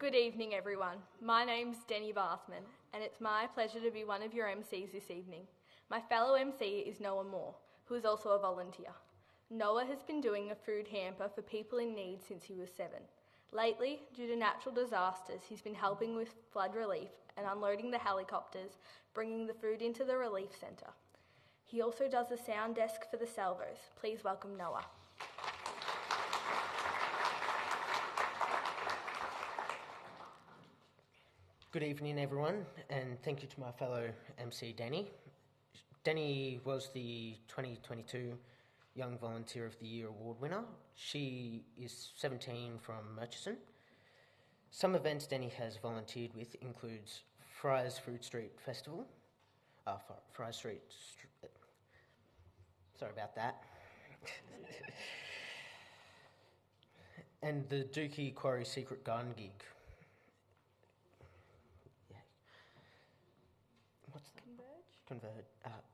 Good evening, everyone. My name's Denny Bathman, and it's my pleasure to be one of your MCs this evening. My fellow MC is Noah Moore, who is also a volunteer. Noah has been doing a food hamper for people in need since he was 7. Lately, due to natural disasters, he's been helping with flood relief and unloading the helicopters, bringing the food into the relief centre. He also does the sound desk for the Salvos. Please welcome Noah. Good evening, everyone, and thank you to my fellow MC, Danny. Danny was the 2022 Young Volunteer of the Year Award winner. She is 17 from Murchison. Some events Danny has volunteered with includes Fry's Food Street Festival, sorry about that, and the Dookie Quarry Secret Garden gig.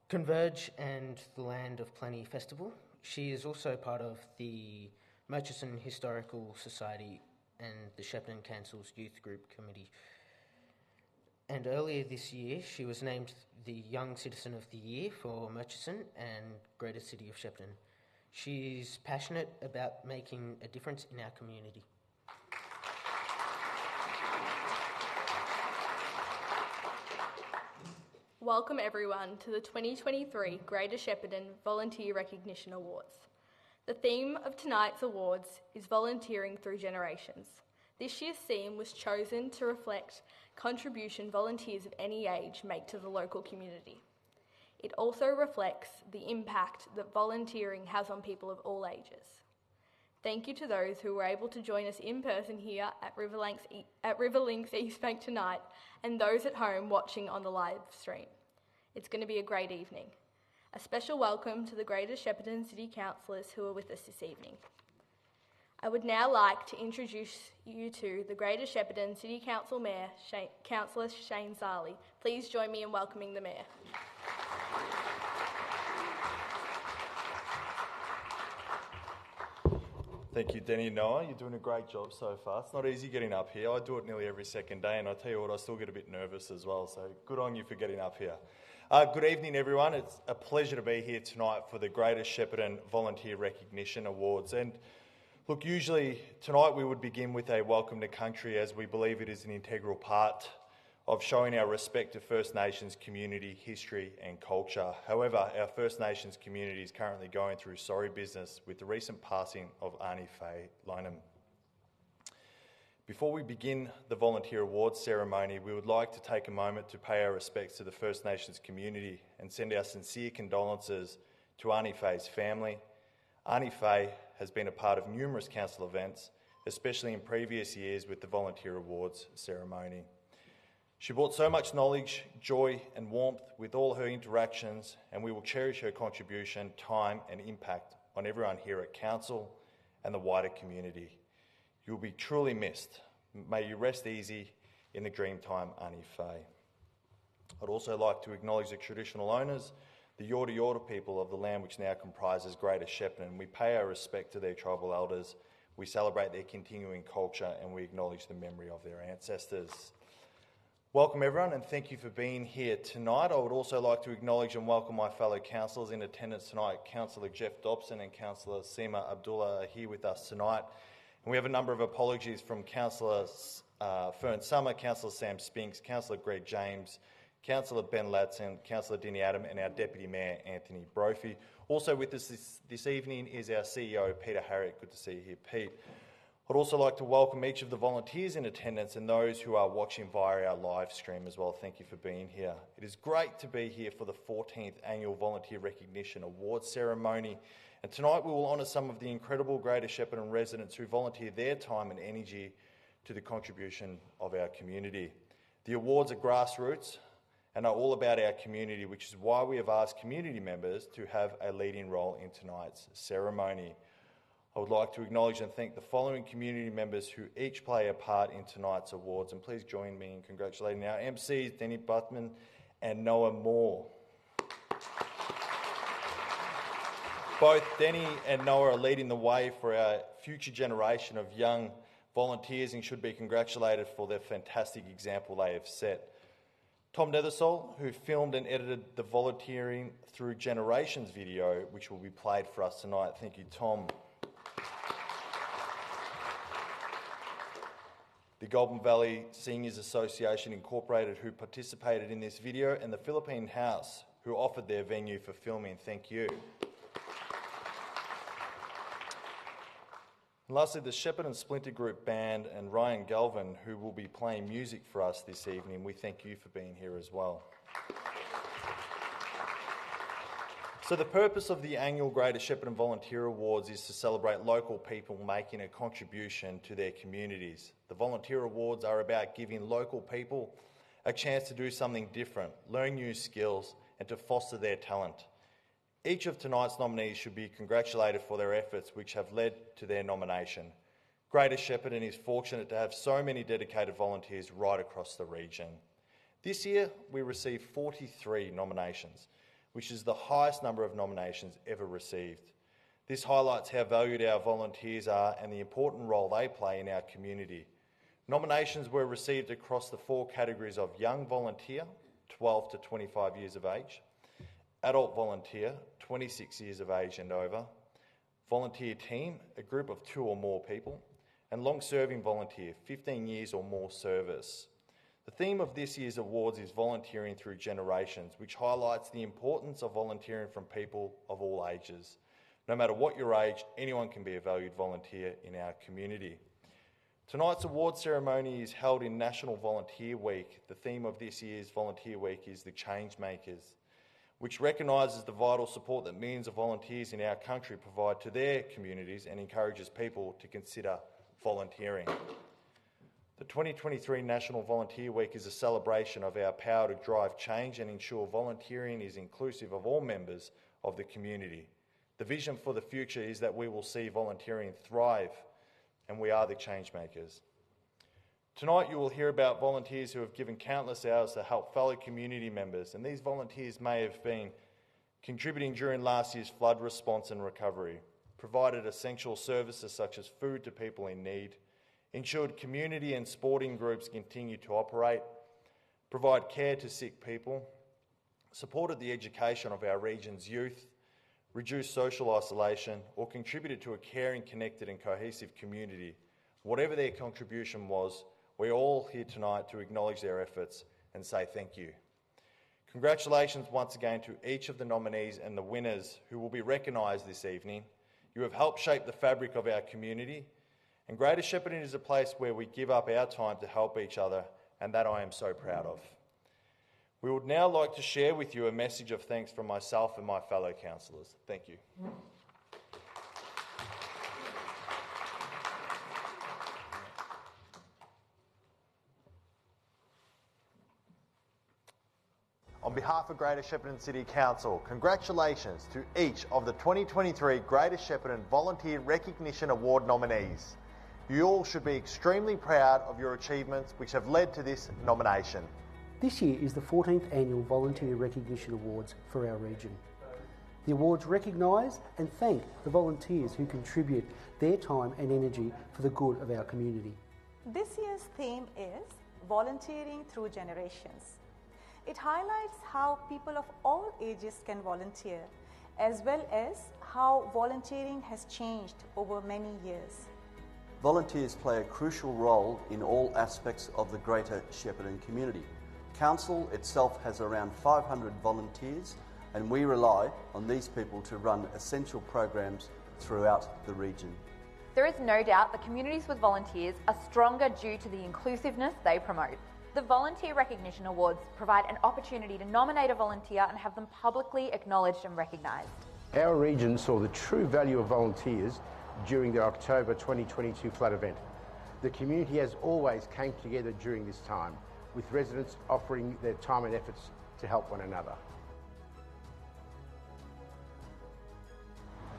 Converge and the Land of Plenty Festival. She is also part of the Murchison Historical Society and the Shepparton Council's Youth Group Committee. And earlier this year, she was named the Young Citizen of the Year for Murchison and Greater City of Shepparton. She's passionate about making a difference in our community. Welcome everyone to the 2023 Greater Shepparton Volunteer Recognition Awards. The theme of tonight's awards is Volunteering Through Generations. This year's theme was chosen to reflect contribution volunteers of any age make to the local community. It also reflects the impact that volunteering has on people of all ages. Thank you to those who were able to join us in person here at Riverlinks East Bank tonight and those at home watching on the live stream. It's going to be a great evening. A special welcome to the Greater Shepparton City Councillors who are with us this evening. I would now like to introduce you to the Greater Shepparton City Council Mayor, Councillor Shane Sarley. Please join me in welcoming the Mayor. Thank you, Denny and Noah. You're doing a great job so far. It's not easy getting up here. I do it nearly every second day, and I tell you what, I still get a bit nervous as well, so good on you for getting up here. Good evening, everyone. It's a pleasure to be here tonight for the Greater Shepparton Volunteer Recognition Awards. And look, usually tonight we would begin with a welcome to country, as we believe it is an integral part of showing our respect to First Nations community, history and culture. However, our First Nations community is currently going through sorry business with the recent passing of Arnie Faye Lonham. Before we begin the Volunteer Awards ceremony, we would like to take a moment to pay our respects to the First Nations community and send our sincere condolences to Arnie Faye's family. Arnie Faye has been a part of numerous council events, especially in previous years with the Volunteer Awards ceremony. She brought so much knowledge, joy and warmth with all her interactions, and we will cherish her contribution, time and impact on everyone here at Council and the wider community. You will be truly missed. May you rest easy in the dream time, Arnie Faye. I'd also like to acknowledge the traditional owners, the Yorta Yorta people of the land which now comprises Greater Shepparton. We pay our respect to their tribal elders, we celebrate their continuing culture and we acknowledge the memory of their ancestors. Welcome everyone and thank you for being here tonight. I would also like to acknowledge and welcome my fellow councillors in attendance tonight. Councillor Jeff Dobson and Councillor Seema Abdullah are here with us tonight. And we have a number of apologies from Councillor Fern Summer, Councillor Sam Spinks, Councillor Greg James, Councillor Ben Ladson, Councillor Dinny Adam and our Deputy Mayor Anthony Brophy. Also with us this evening is our CEO Peter Harriott. Good to see you here, Pete. I'd also like to welcome each of the volunteers in attendance and those who are watching via our live stream as well. Thank you for being here. It is great to be here for the 14th Annual Volunteer Recognition Awards ceremony. And tonight we will honour some of the incredible Greater Shepparton residents who volunteer their time and energy to the contribution of our community. The awards are grassroots and are all about our community, which is why we have asked community members to have a leading role in tonight's ceremony. I would like to acknowledge and thank the following community members who each play a part in tonight's awards, and please join me in congratulating our MCs, Denny Buttman and Noah Moore. Both Denny and Noah are leading the way for our future generation of young volunteers and should be congratulated for their fantastic example they have set. Tom Nethersole, who filmed and edited the Volunteering Through Generations video, which will be played for us tonight. Thank you, Tom. The Goulburn Valley Seniors Association Incorporated, who participated in this video, and the Philippine House, who offered their venue for filming. Thank you. And lastly, the Shepparton Splinter Group Band and Ryan Galvin, who will be playing music for us this evening. We thank you for being here as well. So the purpose of the annual Greater Shepparton Volunteer Awards is to celebrate local people making a contribution to their communities. The Volunteer Awards are about giving local people a chance to do something different, learn new skills, and to foster their talent. Each of tonight's nominees should be congratulated for their efforts which have led to their nomination. Greater Shepparton is fortunate to have so many dedicated volunteers right across the region. This year we received 43 nominations, which is the highest number of nominations ever received. This highlights how valued our volunteers are and the important role they play in our community. Nominations were received across the 4 categories of young volunteer, 12 to 25 years of age, adult volunteer, 26 years of age and over, volunteer team, a group of 2 or more people, and long-serving volunteer, 15 years or more service. The theme of this year's awards is Volunteering Through Generations, which highlights the importance of volunteering from people of all ages. No matter what your age, anyone can be a valued volunteer in our community. Tonight's award ceremony is held in National Volunteer Week. The theme of this year's Volunteer Week is the Change Makers, which recognises the vital support that millions of volunteers in our country provide to their communities and encourages people to consider volunteering. The 2023 National Volunteer Week is a celebration of our power to drive change and ensure volunteering is inclusive of all members of the community. The vision for the future is that we will see volunteering thrive, and we are the change makers. Tonight you will hear about volunteers who have given countless hours to help fellow community members, and these volunteers may have been contributing during last year's flood response and recovery, provided essential services such as food to people in need, ensured community and sporting groups continue to operate, provide care to sick people, supported the education of our region's youth, reduced social isolation, or contributed to a caring, connected and cohesive community. Whatever their contribution was, we're all here tonight to acknowledge their efforts and say thank you. Congratulations once again to each of the nominees and the winners who will be recognised this evening. You have helped shape the fabric of our community, and Greater Shepparton is a place where we give up our time to help each other, and that I am so proud of. We would now like to share with you a message of thanks from myself and my fellow councillors. Thank you. On behalf of Greater Shepparton City Council, congratulations to each of the 2023 Greater Shepparton Volunteer Recognition Award nominees. You all should be extremely proud of your achievements which have led to this nomination. This year is the 14th Annual Volunteer Recognition Awards for our region. The awards recognise and thank the volunteers who contribute their time and energy for the good of our community. This year's theme is Volunteering Through Generations. It highlights how people of all ages can volunteer, as well as how volunteering has changed over many years. Volunteers play a crucial role in all aspects of the Greater Shepparton community. Council itself has around 500 volunteers, and we rely on these people to run essential programs throughout the region. There is no doubt that communities with volunteers are stronger due to the inclusiveness they promote. The Volunteer Recognition Awards provide an opportunity to nominate a volunteer and have them publicly acknowledged and recognised. Our region saw the true value of volunteers during the October 2022 flood event. The community has always came together during this time, with residents offering their time and efforts to help one another.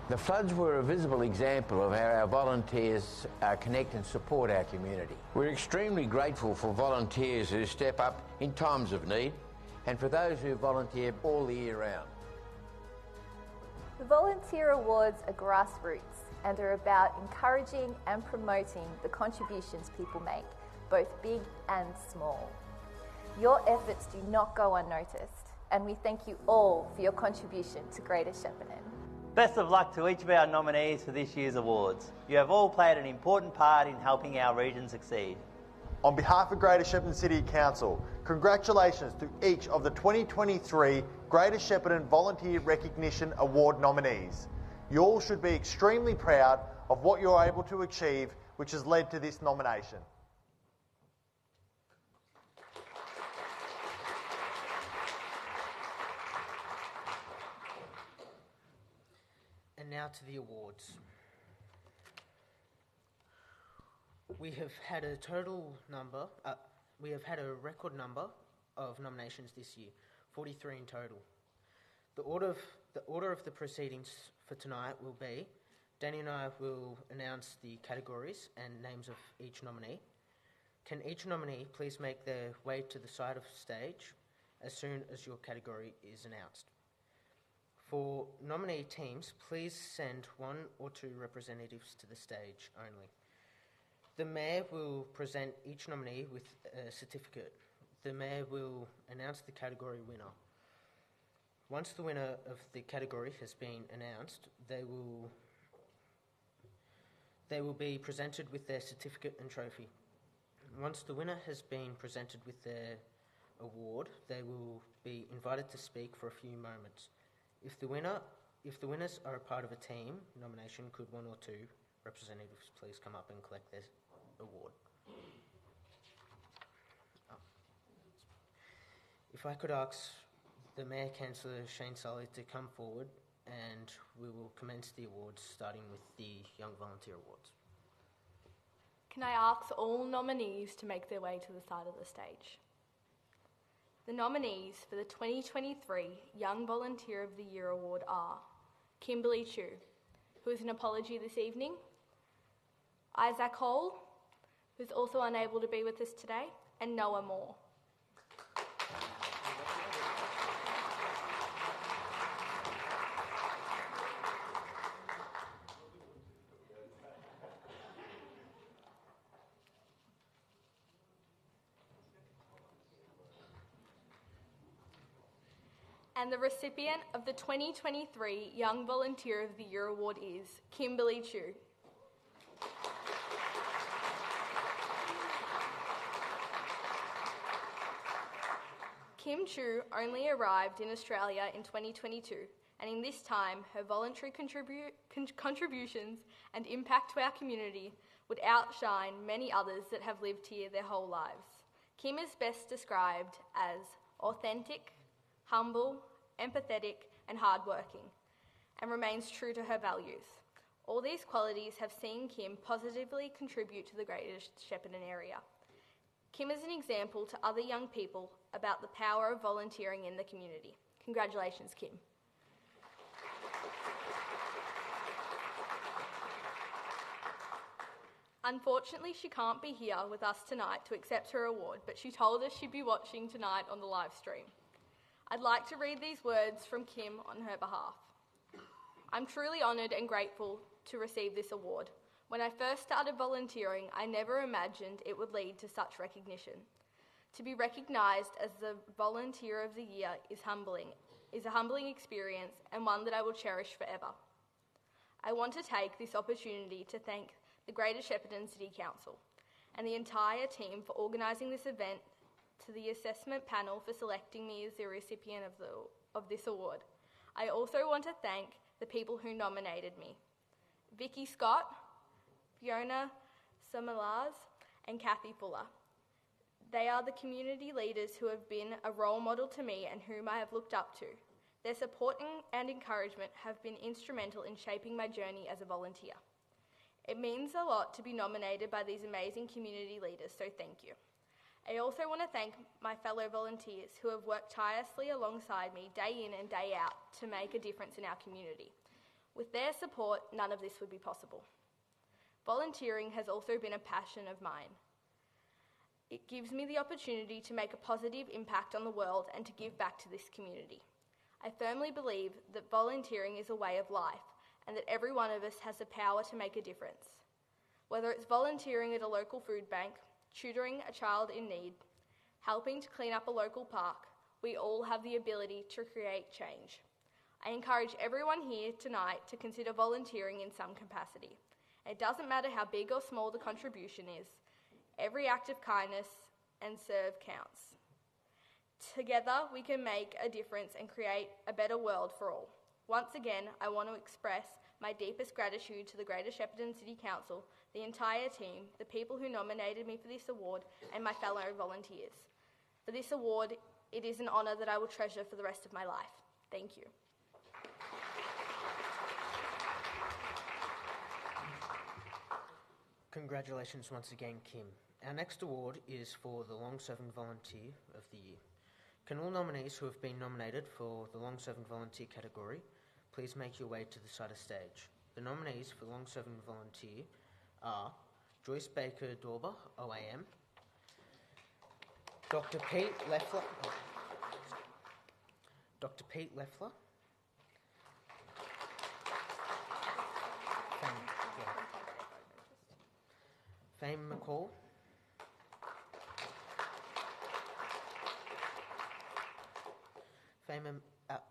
The floods were a visible example of how our volunteers connect and support our community. We're extremely grateful for volunteers who step up in times of need and for those who volunteer all the year round. The Volunteer Awards are grassroots. and are about encouraging and promoting the contributions people make, both big and small. Your efforts do not go unnoticed, and we thank you all for your contribution to Greater Shepparton. Best of luck to each of our nominees for this year's awards. You have all played an important part in helping our region succeed. On behalf of Greater Shepparton City Council, congratulations to each of the 2023 Greater Shepparton Volunteer Recognition Award nominees. You all should be extremely proud of what you're able to achieve, which has led to this nomination. And now to the awards. We have had a record number of nominations this year, 43 in total. The order of the proceedings for tonight will be, Danny and I will announce the categories and names of each nominee. Can each nominee please make their way to the side of the stage as soon as your category is announced? For nominee teams, please send 1 or 2 representatives to the stage only. The Mayor will present each nominee with a certificate. The Mayor will announce the category winner. Once the winner of the category has been announced, they will be presented with their certificate and trophy. Once the winner has been presented with their award, they will be invited to speak for a few moments. If the winners are a part of a team nomination, could 1 or 2 representatives please come up and collect their award? If I could ask the Mayor Councillor Shane Sully to come forward, and we will commence the awards starting with the Young Volunteer Awards. Can I ask all nominees to make their way to the side of the stage? The nominees for the 2023 Young Volunteer of the Year Award are Kimberly Chu, who is an apology this evening, Isaac Hall, who's also unable to be with us today, and Noah Moore. And the recipient of the 2023 Young Volunteer of the Year Award is Kimberly Chu. Kim Chu only arrived in Australia in 2022, and in this time, her voluntary contributions and impact to our community would outshine many others that have lived here their whole lives. Kim is best described as authentic, humble, empathetic, and hardworking, and remains true to her values. All these qualities have seen Kim positively contribute to the Greater Shepparton area. Kim is an example to other young people about the power of volunteering in the community. Congratulations, Kim. Unfortunately, she can't be here with us tonight to accept her award, but she told us she'd be watching tonight on the live stream. I'd like to read these words from Kim on her behalf. I'm truly honoured and grateful to receive this award. When I first started volunteering, I never imagined it would lead to such recognition. To be recognised as the Volunteer of the Year is a humbling experience and one that I will cherish forever. I want to take this opportunity to thank the Greater Shepparton City Council and the entire team for organising this event, to the assessment panel for selecting me as the recipient of this award. I also want to thank the people who nominated me: Vicky Scott, Fiona Samalaz, and Kathy Fuller. They are the community leaders who have been a role model to me and whom I have looked up to. Their support and encouragement have been instrumental in shaping my journey as a volunteer. It means a lot to be nominated by these amazing community leaders, so thank you. I also want to thank my fellow volunteers who have worked tirelessly alongside me day in and day out to make a difference in our community. With their support, none of this would be possible. Volunteering has also been a passion of mine. It gives me the opportunity to make a positive impact on the world and to give back to this community. I firmly believe that volunteering is a way of life, and that every one of us has the power to make a difference. Whether it's volunteering at a local food bank, tutoring a child in need, helping to clean up a local park, we all have the ability to create change. I encourage everyone here tonight to consider volunteering in some capacity. It doesn't matter how big or small the contribution is. Every act of kindness and serve counts. Together, we can make a difference and create a better world for all. Once again, I want to express my deepest gratitude to the Greater Shepparton City Council, the entire team, the people who nominated me for this award, and my fellow volunteers. For this award, it is an honour that I will treasure for the rest of my life. Thank you. Congratulations once again, Kim. Our next award is for the Long-Serving Volunteer of the Year. Can all nominees who have been nominated for the Long-Serving Volunteer category please make your way to the side of stage? The nominees for Long-Serving Volunteer are Joyce Baker Dorber, OAM, Dr. Pete Leffler, Fame McCall,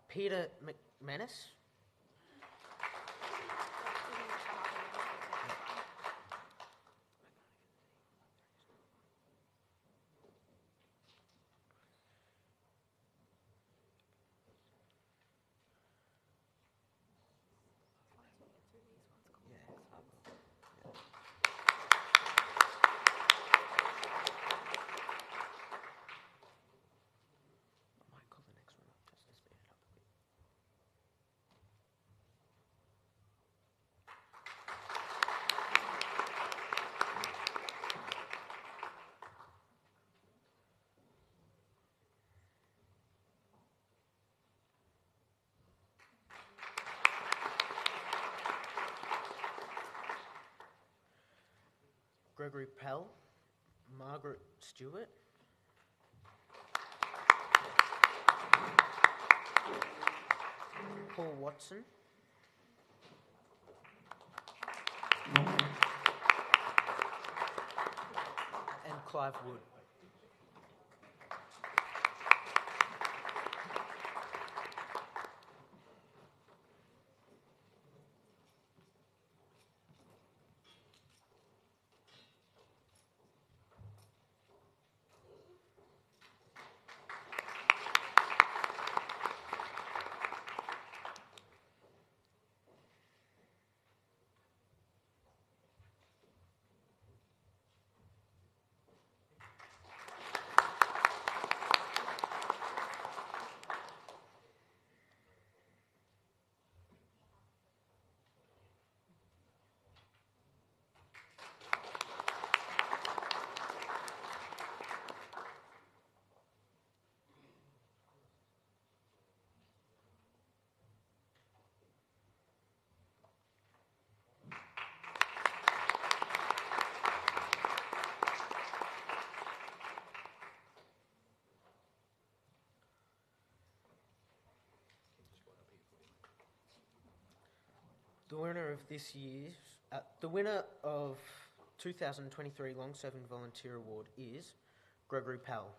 Peter McManus, Gregory Pell, Margaret Stewart, Paul Watson, and Clive Wood. The winner of 2023 Long-Serving Volunteer Award is Gregory Powell.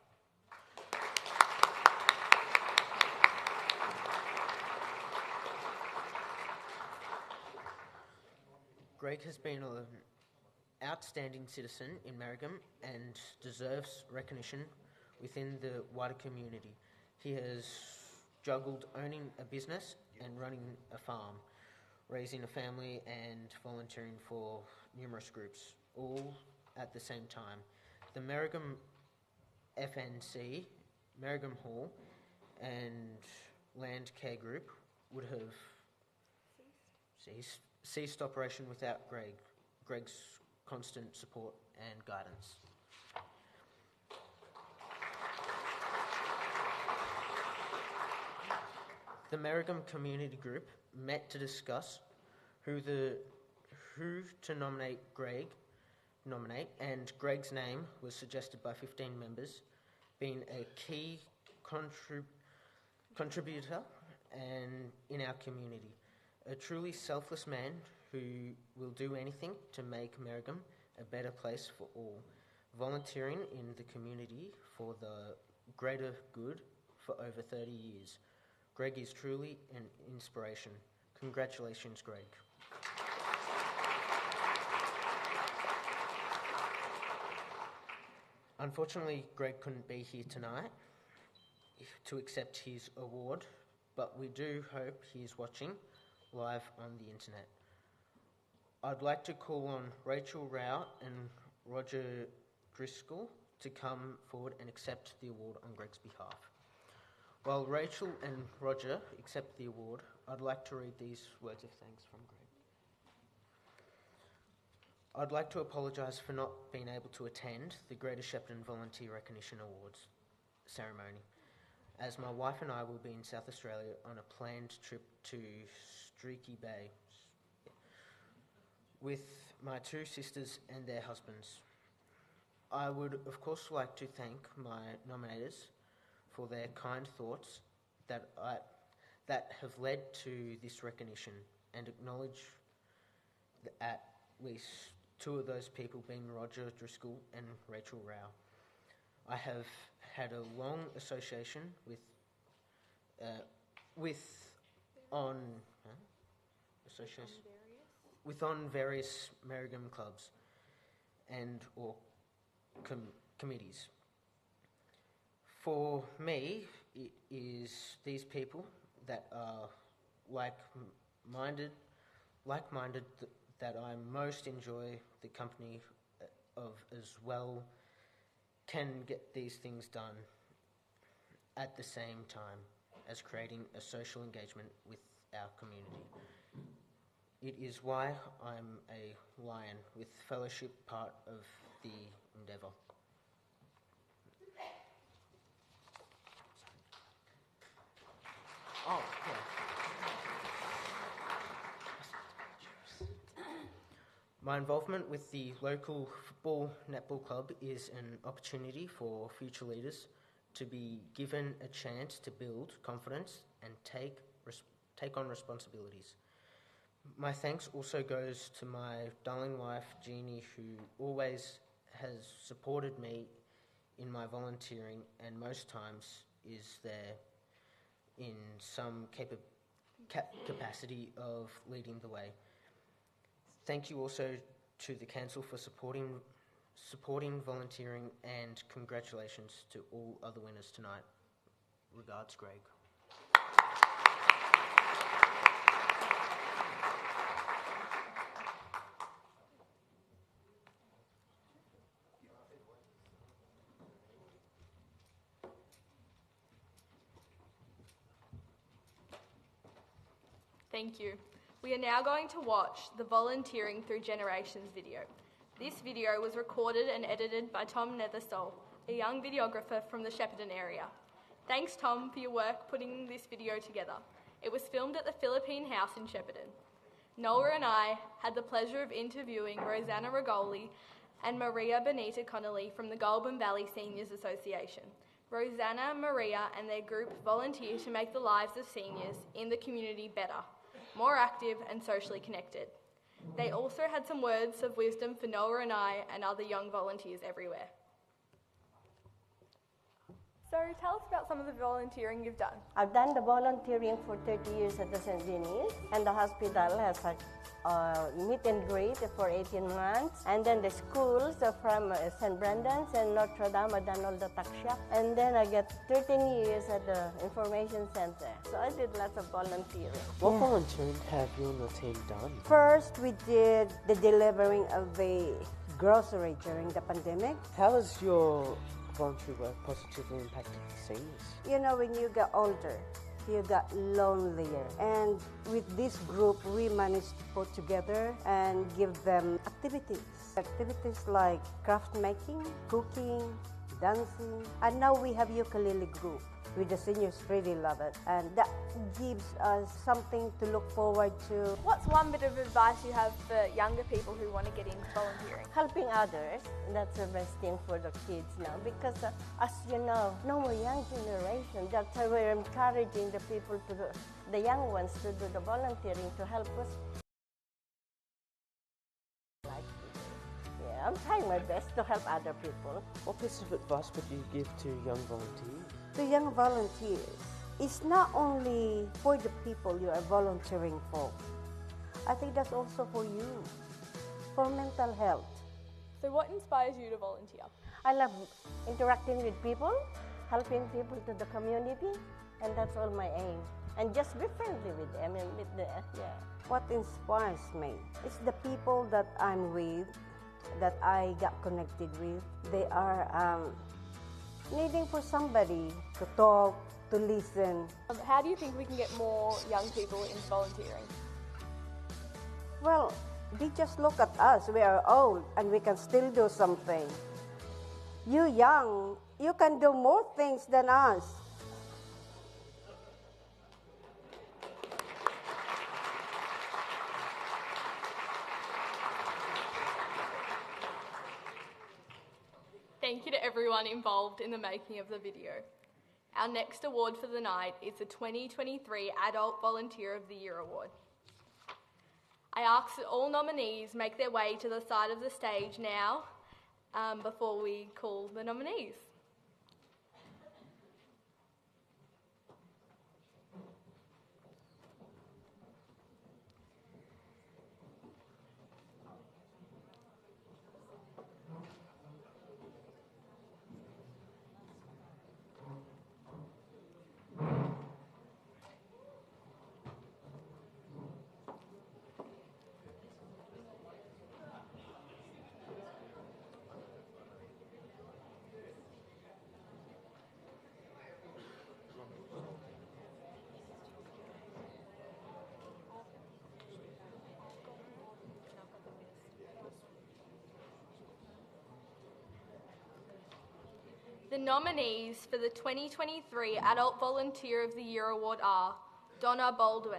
Greg has been an outstanding citizen in Marrigum and deserves recognition within the wider community. He has juggled owning a business and running a farm, raising a family and volunteering for numerous groups, all at the same time. The Marrigum FNC, Marrigum Hall and Land Care Group would have ceased operation without Greg's constant support and guidance. The Marrigum Community Group met to discuss who to nominate, and Greg's name was suggested by 15 members, being a key contributor and in our community. A truly selfless man who will do anything to make Merrigum a better place for all, volunteering in the community for the greater good for over 30 years. Greg is truly an inspiration. Congratulations, Greg. Unfortunately, Greg couldn't be here tonight to accept his award, but we do hope he is watching live on the internet. I'd like to call on Rachel Rao and Roger Driscoll to come forward and accept the award on Greg's behalf. While Rachel and Roger accept the award, I'd like to read these words of thanks from Greg. I'd like to apologise for not being able to attend the Greater Shepparton Volunteer Recognition Awards ceremony, as my wife and I will be in South Australia on a planned trip to Streaky Bay with my two sisters and their husbands. I would, of course, like to thank my nominators for their kind thoughts that have led to this recognition, and acknowledge at least two of those people being Roger Driscoll and Rachel Rao. I have had a long association on various Merrigum clubs and or committees. For me, it is these people that are like-minded that I most enjoy the company of as well, can get these things done at the same time as creating a social engagement with our community. It is why I'm a Lion with fellowship part of the endeavour. Oh, yeah. My involvement with the local football netball club is an opportunity for future leaders to be given a chance to build confidence and take on responsibilities. My thanks also goes to my darling wife, Jeannie, who always has supported me in my volunteering and most times is there in some capacity of leading the way. Thank you also to the Council for supporting volunteering, and congratulations to all other winners tonight. Regards, Greg. Thank you. We are now going to watch the Volunteering Through Generations video. This video was recorded and edited by Tom Netherstall, a young videographer from the Shepparton area. Thanks, Tom, for your work putting this video together. It was filmed at the Philippine House in Shepparton. Noah and I had the pleasure of interviewing Rosanna Rigoli and Maria Benita Connolly from the Goulburn Valley Seniors Association. Rosanna, Maria and their group volunteer to make the lives of seniors in the community better, more active and socially connected. They also had some words of wisdom for Noah and I and other young volunteers everywhere. So tell us about some of the volunteering you've done. I've done the volunteering for 30 years at the St. Vinny's, and the hospital has had meet and greet for 18 months, and then the schools from St. Brendan's and Notre Dame, I've done all the tuck shop, and then I got 13 years at the information center. So I did lots of volunteering. What volunteering have you and your team done? First, we did the delivering of a grocery during the pandemic. How has your voluntary work positively impacted the seniors? You know, when you get older, you got lonelier, and with this group we managed to put together and give them activities like craft making, cooking, dancing, and now we have ukulele group. with the seniors really love it, and that gives us something to look forward to. What's one bit of advice you have for younger people who want to get into volunteering? Helping others, that's the best thing for the kids now, because as you know, no more young generation. That's why we're encouraging the people to do, the young ones to do the volunteering to help us. Yeah, I'm trying my best to help other people. What piece of advice would you give to young volunteers? To young volunteers, it's not only for the people you are volunteering for. I think that's also for you, for mental health. So what inspires you to volunteer? I love interacting with people, helping people to the community, and that's all my aim. And just be friendly with them and with the, yeah. What inspires me is the people that I'm with, that I got connected with. They are needing for somebody to talk, to listen. How do you think we can get more young people into volunteering? Well, they just look at us. We are old and we can still do something. You young, you can do more things than us. Thank you to everyone involved in the making of the video. Our next award for the night is the 2023 Adult Volunteer of the Year Award. I ask that all nominees make their way to the side of the stage now before we call the nominees. The nominees for the 2023 Adult Volunteer of the Year Award are Donna Baldwin,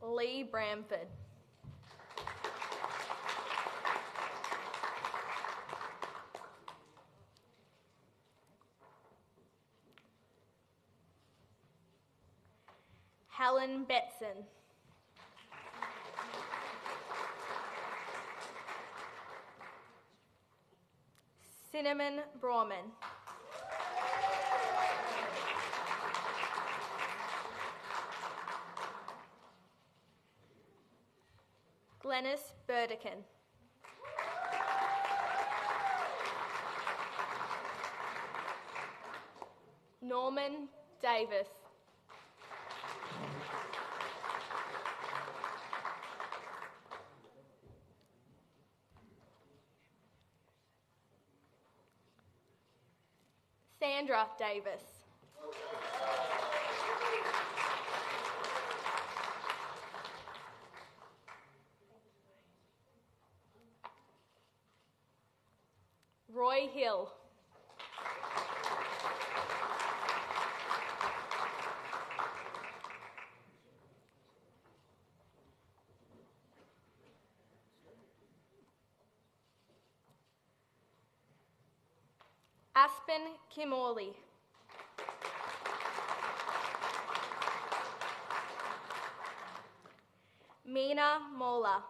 Lee Bramford, Helen Betson, Cinnamon Brauman, Glenys Burdekin, Norman Davis, Sandra Davis, Roy Hill, Aspen Kimorley, Mina Mola,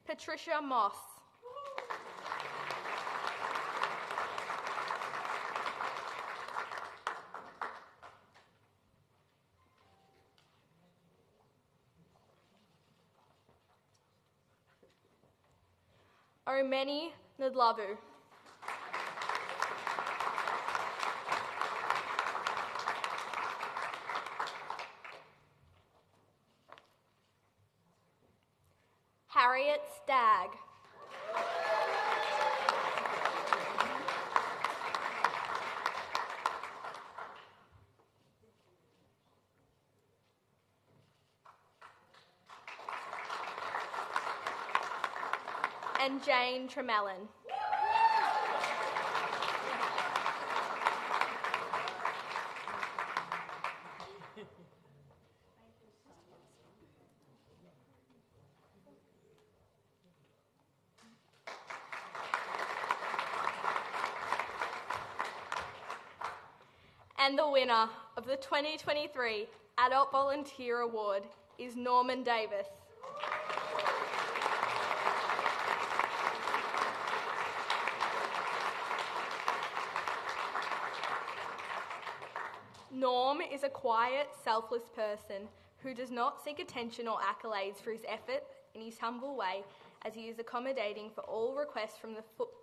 Patricia Moss, Omeni Ndlavu, Harriet Stagg, and Jane Tremelin. And the winner of the 2023 Adult Volunteer Award is Norman Davis. Norm is a quiet, selfless person who does not seek attention or accolades for his effort in his humble way, as he is accommodating for all requests from the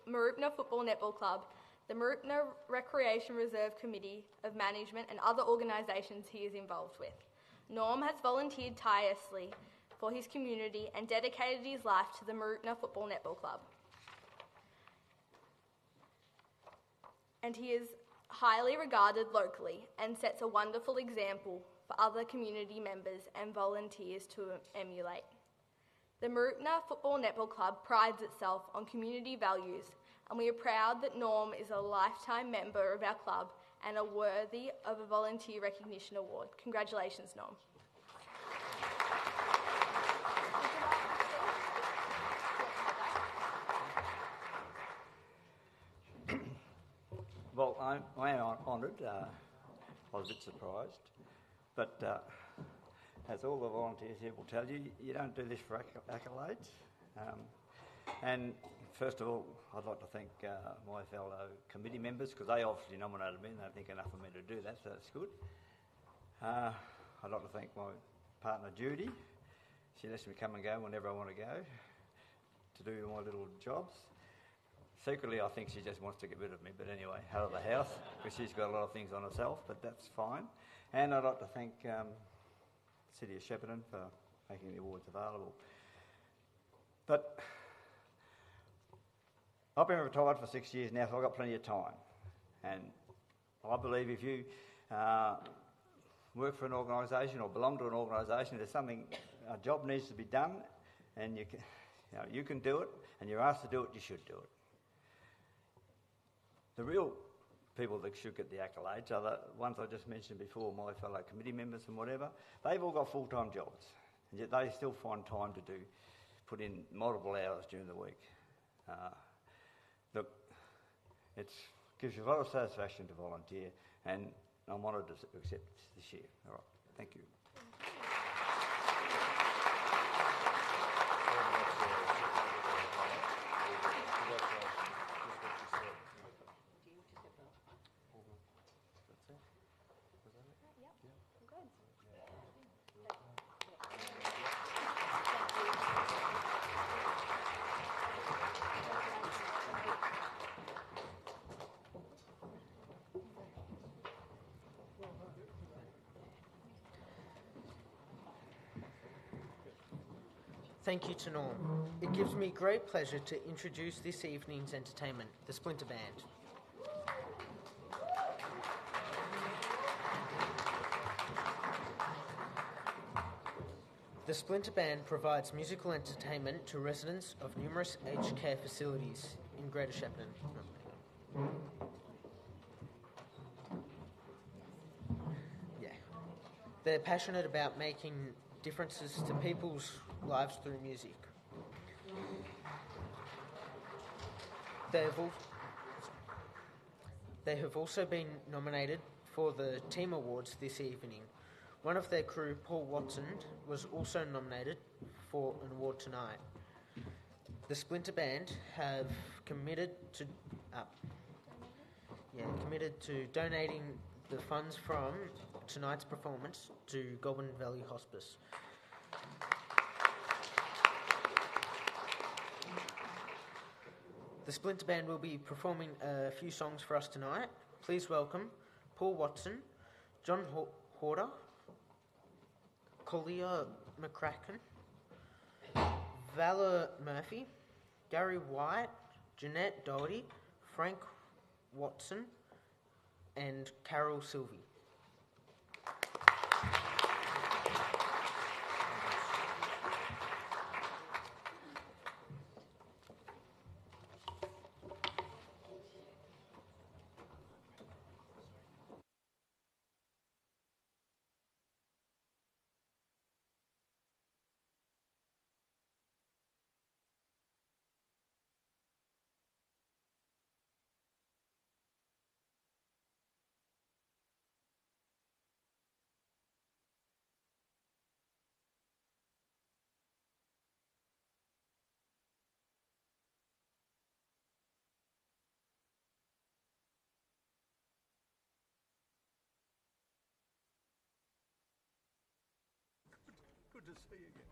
Mooroopna Football Netball Club, the Mooroopna Recreation Reserve Committee of Management and other organisations he is involved with. Norm has volunteered tirelessly for his community and dedicated his life to the Mooroopna Football Netball Club. And he is highly regarded locally and sets a wonderful example for other community members and volunteers to emulate. The Mooroopna Football Netball Club prides itself on community values, and we are proud that Norm is a lifetime member of our club and are worthy of a Volunteer Recognition Award. Congratulations, Norm. Well, I am honoured. I was a bit surprised. But as all the volunteers here will tell you, you don't do this for accolades. And first of all, I'd like to thank my fellow committee members, because they obviously nominated me and they think enough of me to do that, so that's good. I'd like to thank my partner Judy. She lets me come and go whenever I want to go to do my little jobs. Secretly, I think she just wants to get rid of me, but anyway, out of the house, because she's got a lot of things on herself, but that's fine. And I'd like to thank the City of Shepparton for making the awards available. But I've been retired for 6 years now, so I've got plenty of time. And I believe if you work for an organisation or belong to an organisation, there's something, a job needs to be done, and you can do it, and you're asked to do it, you should do it. The real people that should get the accolades are the ones I just mentioned before, my fellow committee members and whatever. They've all got full-time jobs, and yet they still find time to put in multiple hours during the week. Look, it gives you a lot of satisfaction to volunteer, and I'm honoured to accept this year. All right, thank you. Thank you to Norm. It gives me great pleasure to introduce this evening's entertainment, the Splinter Band. The Splinter Band provides musical entertainment to residents of numerous aged care facilities in Greater Shepparton. They're passionate about making differences to people's lives through music. They have also been nominated for the Team Awards this evening. One of their crew, Paul Watson, was also nominated for an award tonight. The Splinter Band have committed to donating the funds from tonight's performance to Goulburn Valley Hospice. The Splinter Band will be performing a few songs for us tonight. Please welcome Paul Watson, John Horder, Collier McCracken, Valor Murphy, Gary White, Jeanette Doherty, Frank Watson, and Carol Sylvie. Good to see you again.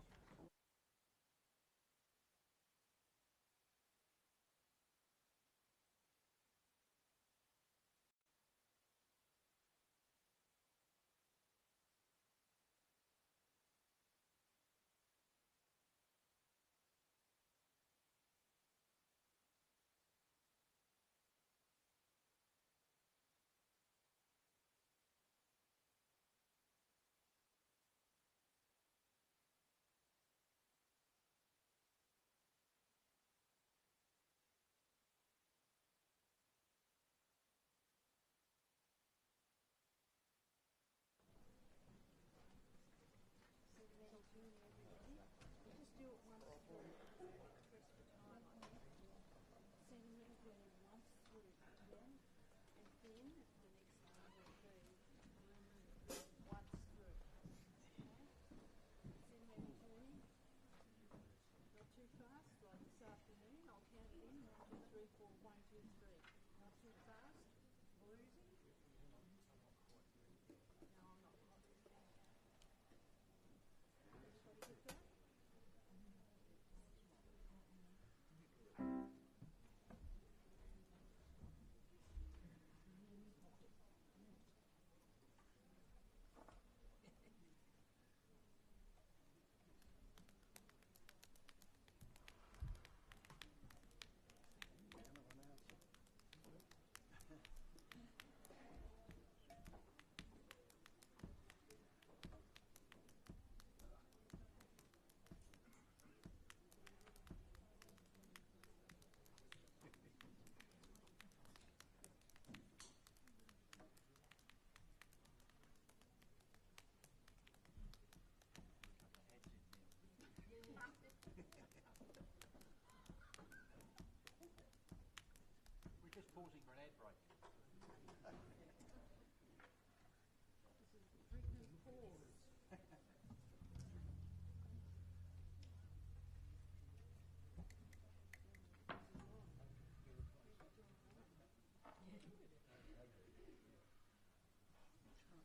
We're just pausing for an ad break.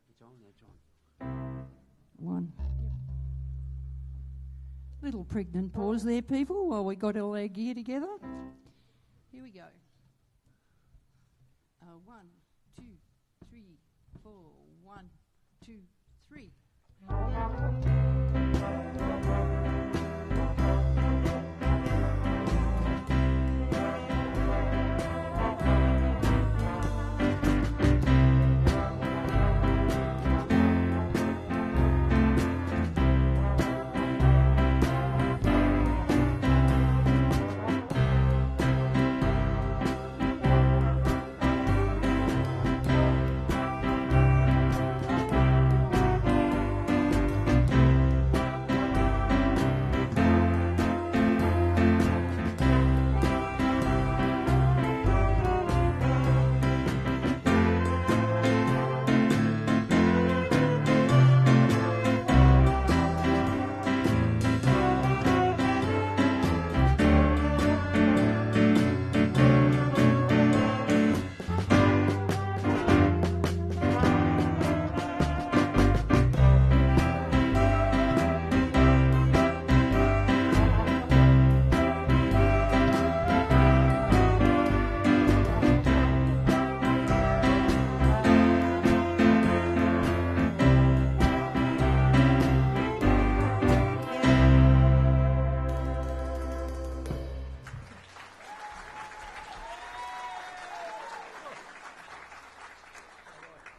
It's on there, John. One. Little pregnant pause there, people, while we got all our gear together. Here we go. 1, 2, 3, 4. 1, 2, 3.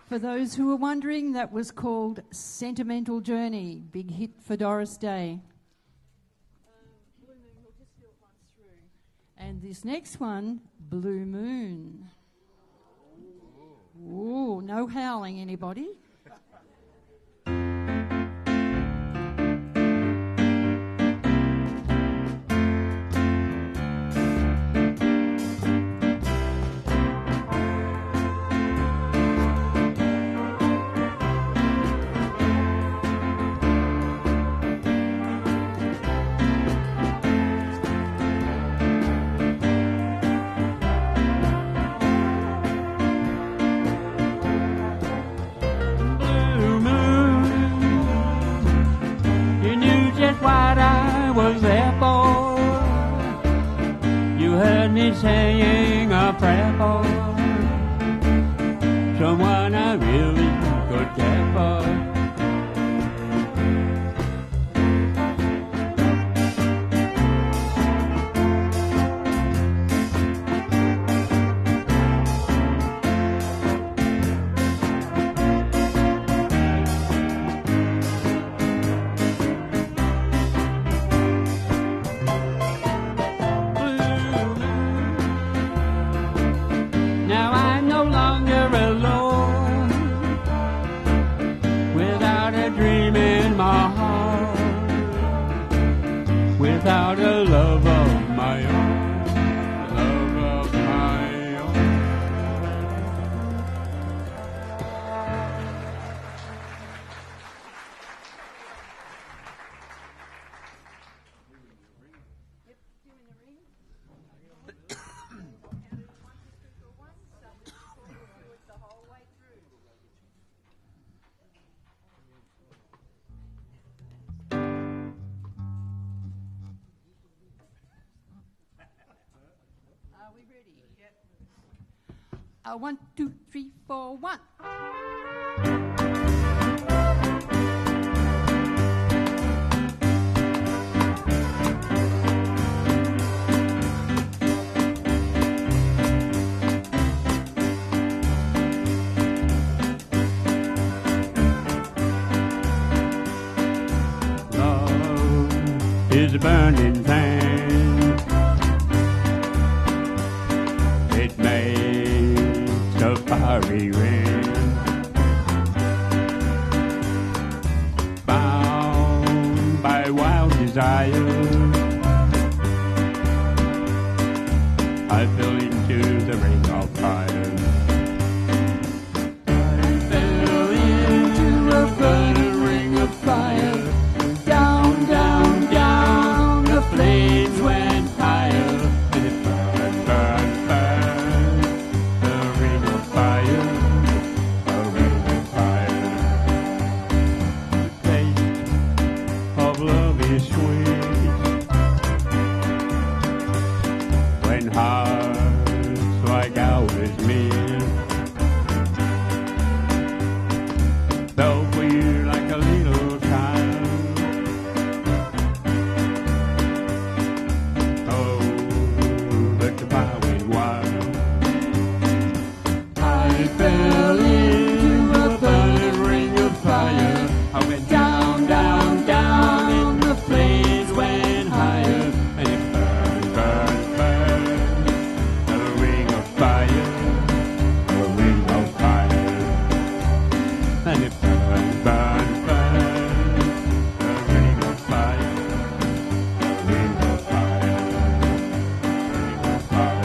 For those who were wondering, that was called Sentimental Journey, big hit for Doris Day. Blue Moon, we'll just do it once through. And this next one, Blue Moon. Ooh, no howling, anybody? saying a prayer for someone I really could care for. Now I'm no longer alone, without a dream in my heart, without a love of my own, love of my own. Are we ready? Yep. 1, 2, 3, 4, 1. Love is a burning flame. It makes a fiery rain. Bound by wild desire, I fell into the ring of fire. I fell into a burning ring of fire. Down, down, down, the flames went higher, and it burned, burned, burned. The ring of fire, the ring of fire. The taste of love is sweet when hearts like ours meet. Fell for you like a little child. Oh, but the fire went wild. I fell into a burning ring of fire. I went down, down, down, and the flames went higher, and it burned, burned, burned. The ring of fire, the ring of fire, and it burned, burned, burned. The ring of fire, the ring of fire, the ring of fire.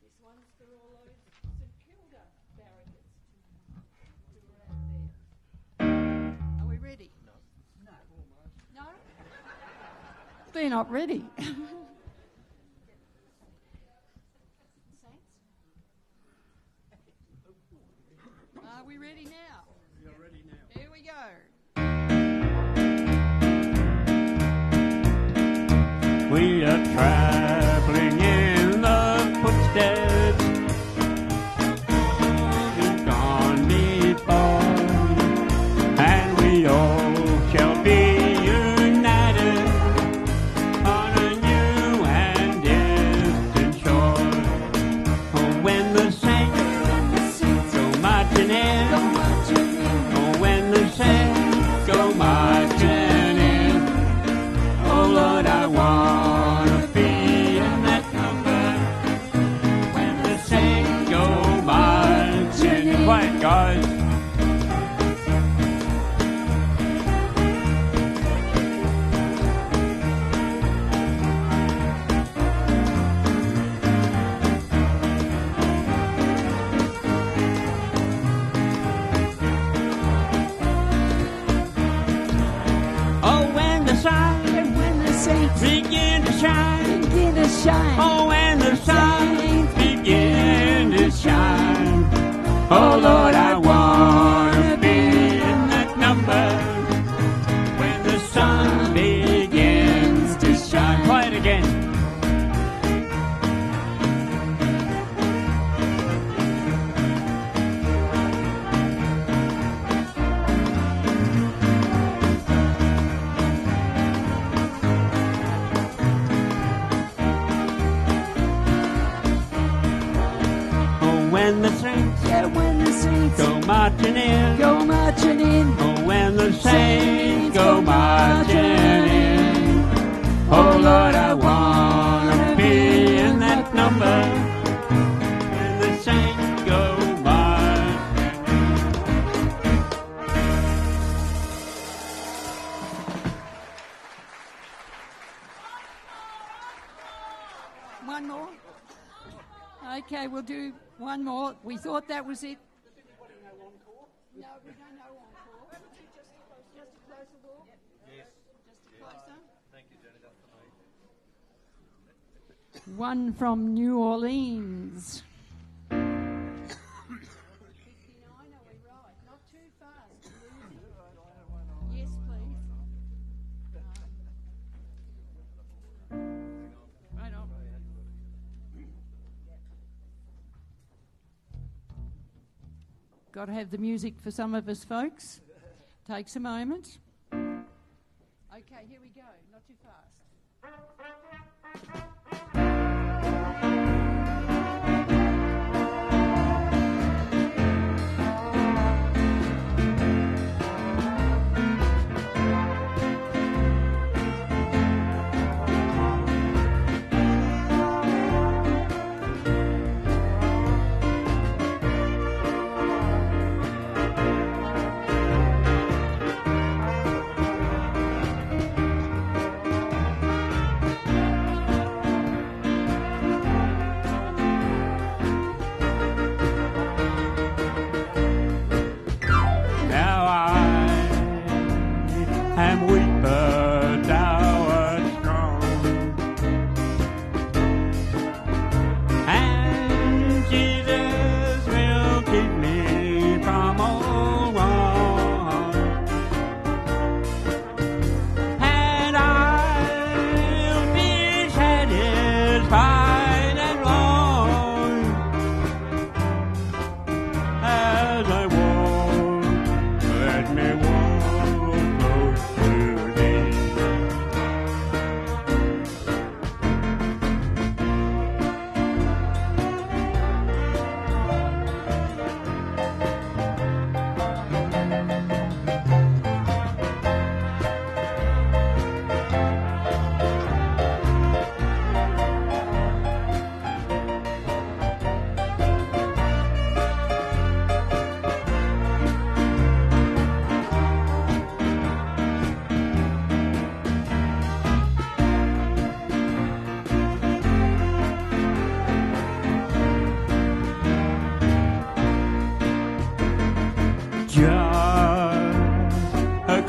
This one's for all those St Kilda barracks who are out there. Are we ready? No. No? They're not ready. Are we ready now? You're ready now. Here we go. We are traveling in the footsteps who've gone before, and we all shall be united on a new and distant shore. Oh, when the saints go marching in, oh, when the saints go marching in, oh Lord, I wanna be shine. Begin to shine. Oh, when the sun begin to shine. Oh, Lord, I want to be in that number. When the sun begins to shine. Play it again. When the saints, go marching in, Oh, when the saints go marching in, oh Lord, I wanna be in that number. When the saints go marching in. One more. Okay, we'll do one more. We thought that was it. No, we don't know encore. Just a closer walk? Yes. Just a closer? Thank you, Jenny. That's for me. One from New Orleans. 59, are we right? Not too fast. Yes, please. Right on. Got to have the music for some of us, folks. Takes a moment. Okay, here we go. Not too fast.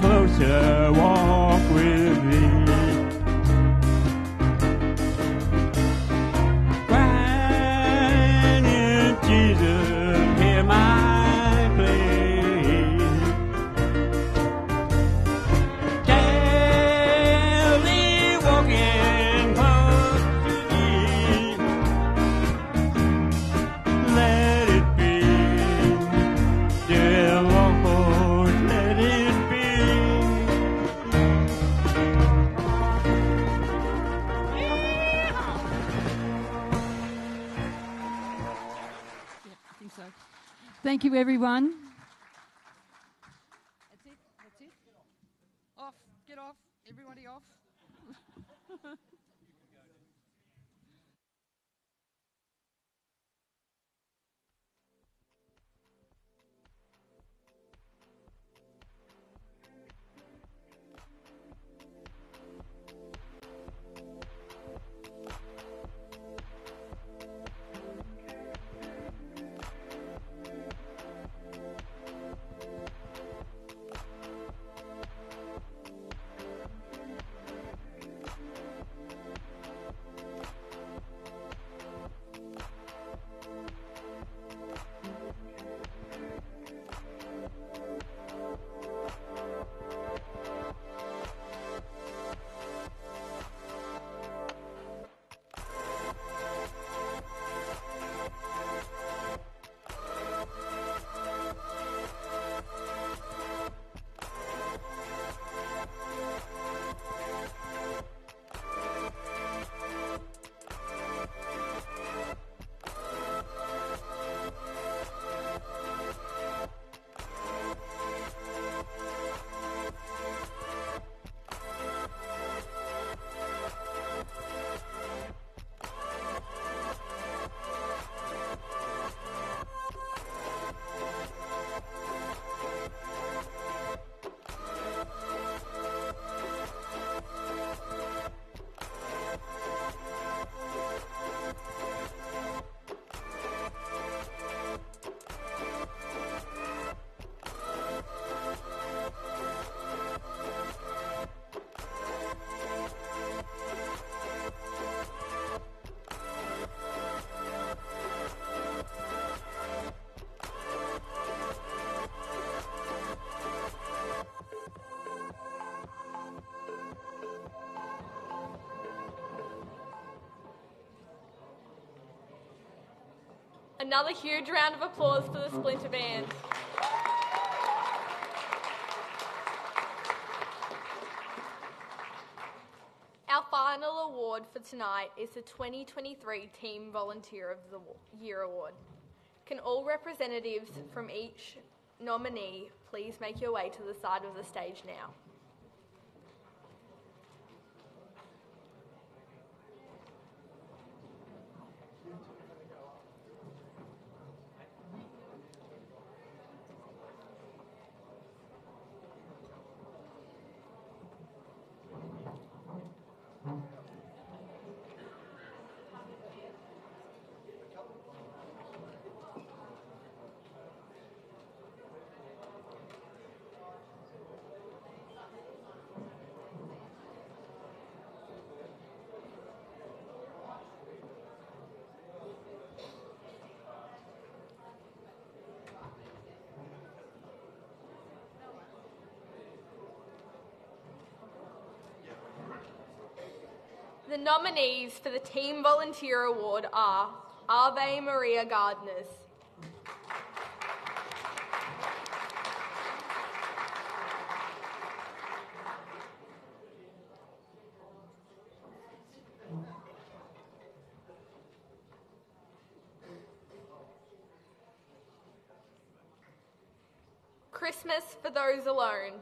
closer walk with me. Granted, Jesus, hear my plea. Daily walking close to thee. Let it be, dear Lord, let it be. I think so. Thank you, everyone. That's it. That's it. Off. Get off. Everybody off. Another huge round of applause for the Splinter Band. Our final award for tonight is the 2023 Team Volunteer of the Year Award. Can all representatives from each nominee please make your way to the side of the stage now? The nominees for the Team Volunteer Award are Ave Maria Gardeners, Christmas for Those Alone,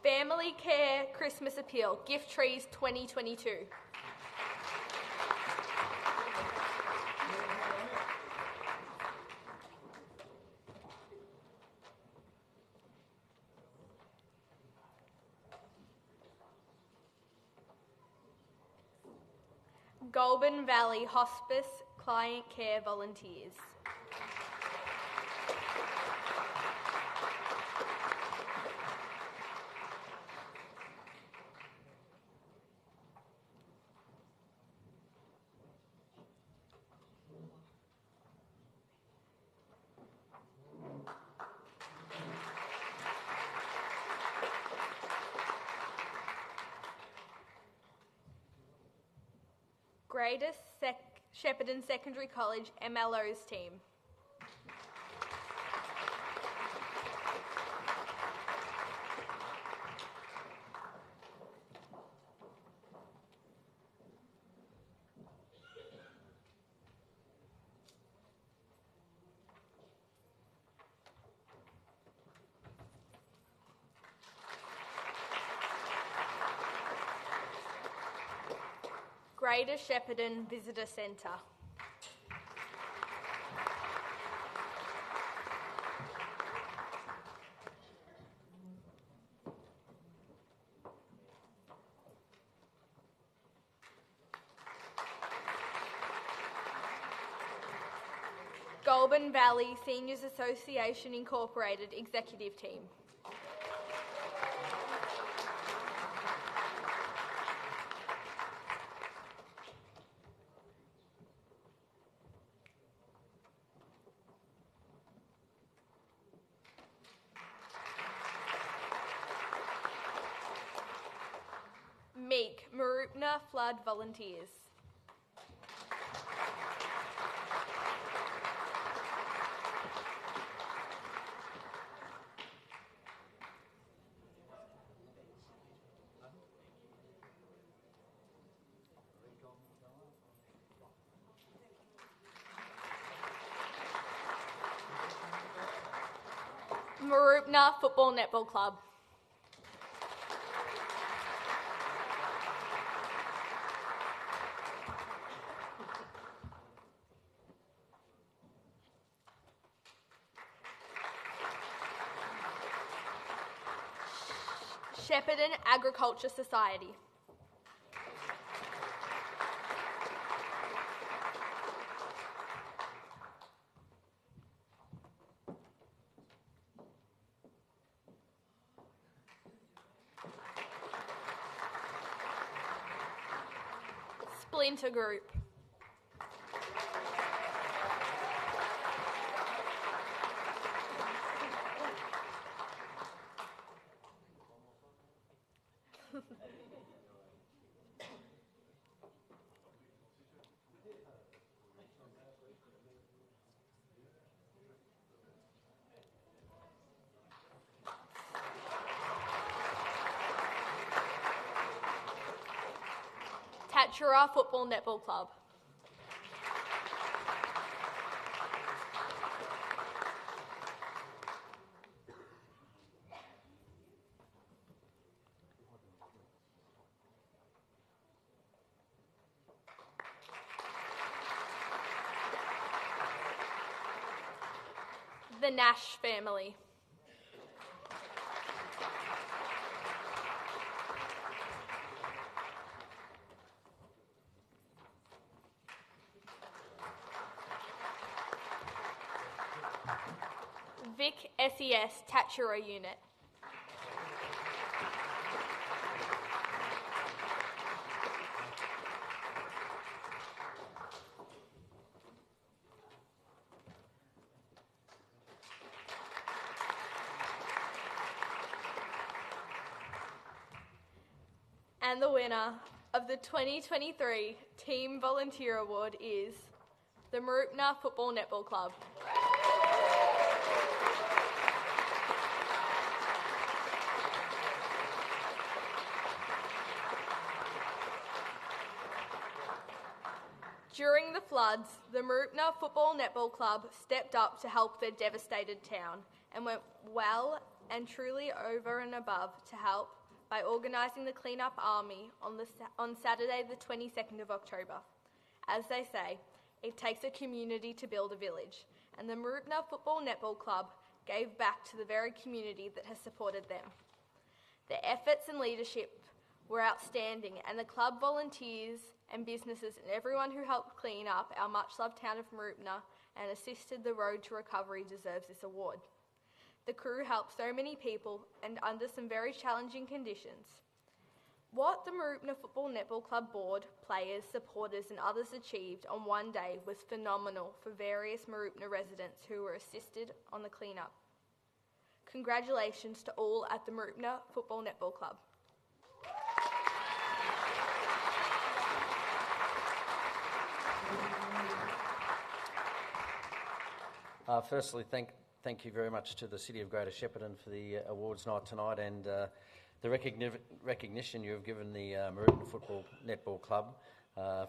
Family Care Christmas Appeal, Gift Trees 2022. Goulburn Valley Hospice Client Care Volunteers. Greater Shepparton Secondary College MLOs team. Greater Shepparton Visitor Centre. Goulburn Valley Seniors Association Incorporated Executive Team. Meek, Marupna Flood Volunteers. Marupna Football Netball Club. Shepparton Agriculture Society. Splinter Group. Tatchura Football Netball Club. The Nash family. Vic SES Tatchura Unit. And the winner of the 2023 Team Volunteer Award is the Mooroopna Football Netball Club. During the floods, the Mooroopna Football Netball Club stepped up to help their devastated town and went well and truly over and above to help by organising the Clean-Up Army on Saturday the 22nd of October. As they say, it takes a community to build a village, and the Mooroopna Football Netball Club gave back to the very community that has supported them. Their efforts and leadership were outstanding, and the club volunteers and businesses and everyone who helped clean up our much-loved town of Mooroopna and assisted the road to recovery deserves this award. The crew helped so many people and under some very challenging conditions. What the Mooroopna Football Netball Club board, players, supporters and others achieved on one day was phenomenal for various Mooroopna residents who were assisted on the clean-up. Congratulations to all at the Mooroopna Football Netball Club. Firstly, thank you very much to the City of Greater Shepparton for the awards night tonight and the recognition you have given the Mooroopna Football Netball Club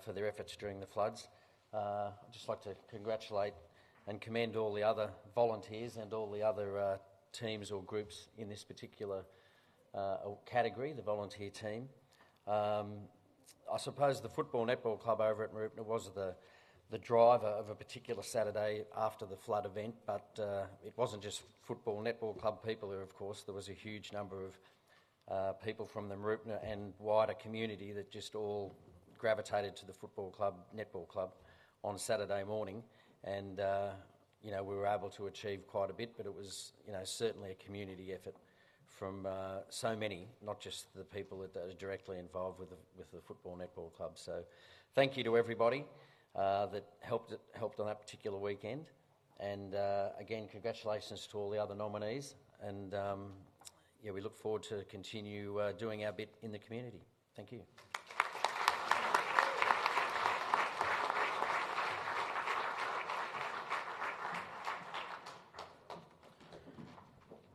for their efforts during the floods. I'd just like to congratulate and commend all the other volunteers and all the other teams or groups in this particular category, the volunteer team. I suppose the Football Netball Club over at Mooroopna was the driver of a particular Saturday after the flood event, but it wasn't just Football Netball Club people there, of course. There was a huge number of people from the Mooroopna and wider community that just all gravitated to the Football Club, Netball Club on Saturday morning, and we were able to achieve quite a bit, but it was certainly a community effort from so many, not just the people that are directly involved with the Football Netball Club. So thank you to everybody that helped on that particular weekend, and again congratulations to all the other nominees, and we look forward to continue doing our bit in the community. Thank you.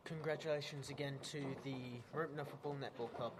Congratulations again to the Mooroopna Football Netball Club.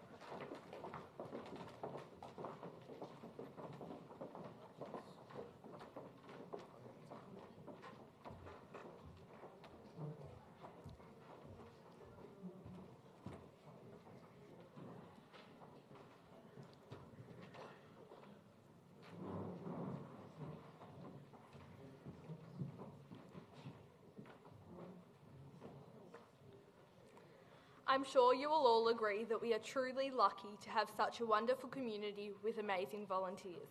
I'm sure you will all agree that we are truly lucky to have such a wonderful community with amazing volunteers.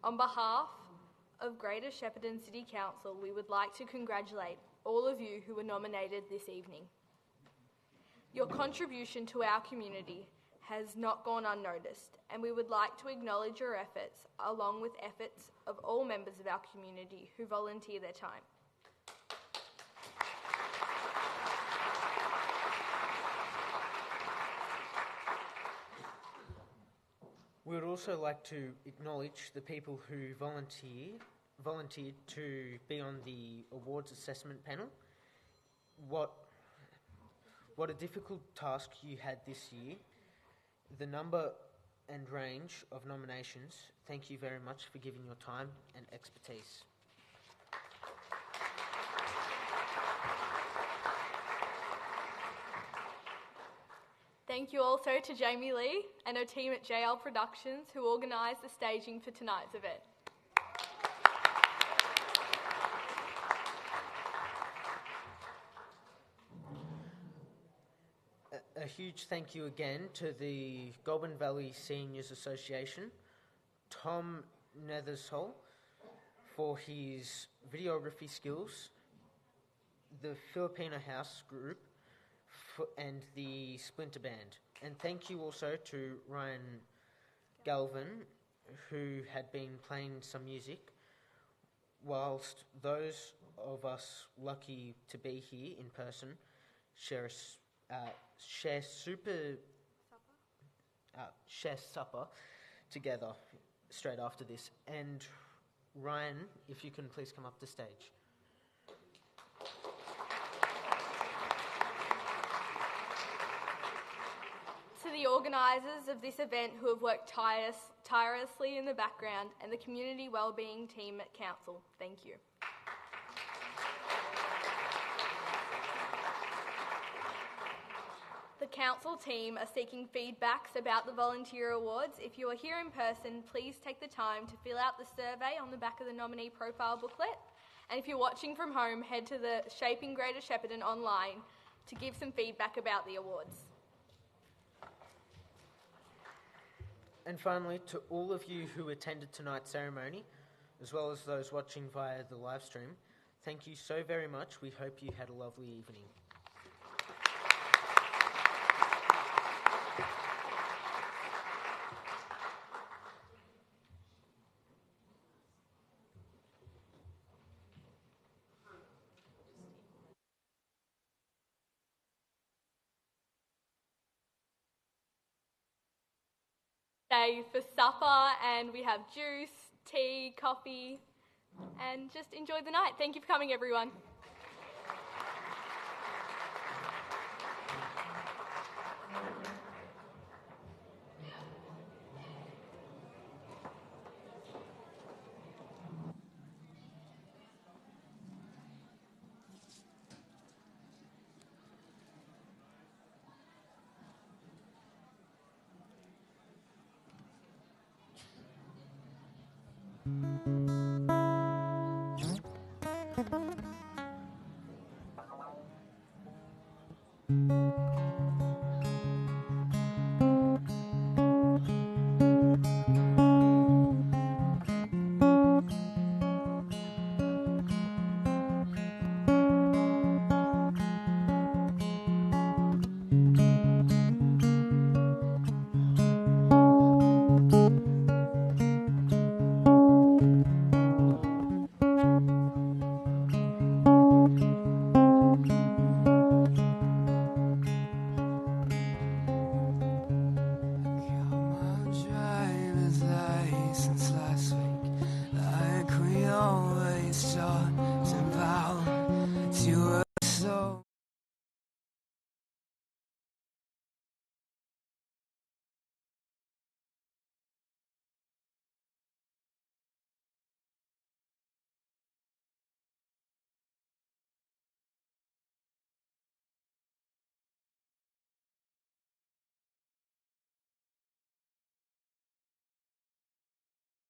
On behalf of Greater Shepparton City Council, we would like to congratulate all of you who were nominated this evening. Your contribution to our community has not gone unnoticed, and we would like to acknowledge your efforts along with efforts of all members of our community who volunteer their time. We would also like to acknowledge the people who volunteered to be on the awards assessment panel. What a difficult task you had this year. The number and range of nominations, thank you very much for giving your time and expertise. Thank you also to Jamie Lee and her team at JL Productions who organised the staging for tonight's event. A huge thank you again to the Goulburn Valley Seniors Association, Tom Nethersole for his videography skills, the Filipino House Group and the Splinter Band. And thank you also to Ryan Galvin, who had been playing some music, whilst those of us lucky to be here in person share supper together straight after this. And Ryan, if you can please come up the stage. To the organisers of this event who have worked tirelessly in the background, and the community wellbeing team at Council, thank you. The Council team are seeking feedbacks about the Volunteer Awards. If you are here in person, please take the time to fill out the survey on the back of the nominee profile booklet. And if you're watching from home, head to the Shaping Greater Shepparton online to give some feedback about the awards. And finally, to all of you who attended tonight's ceremony, as well as those watching via the live stream, thank you so very much. We hope you had a lovely evening. Stay for supper, and we have juice, tea, coffee, and just enjoy the night. Thank you for coming, everyone.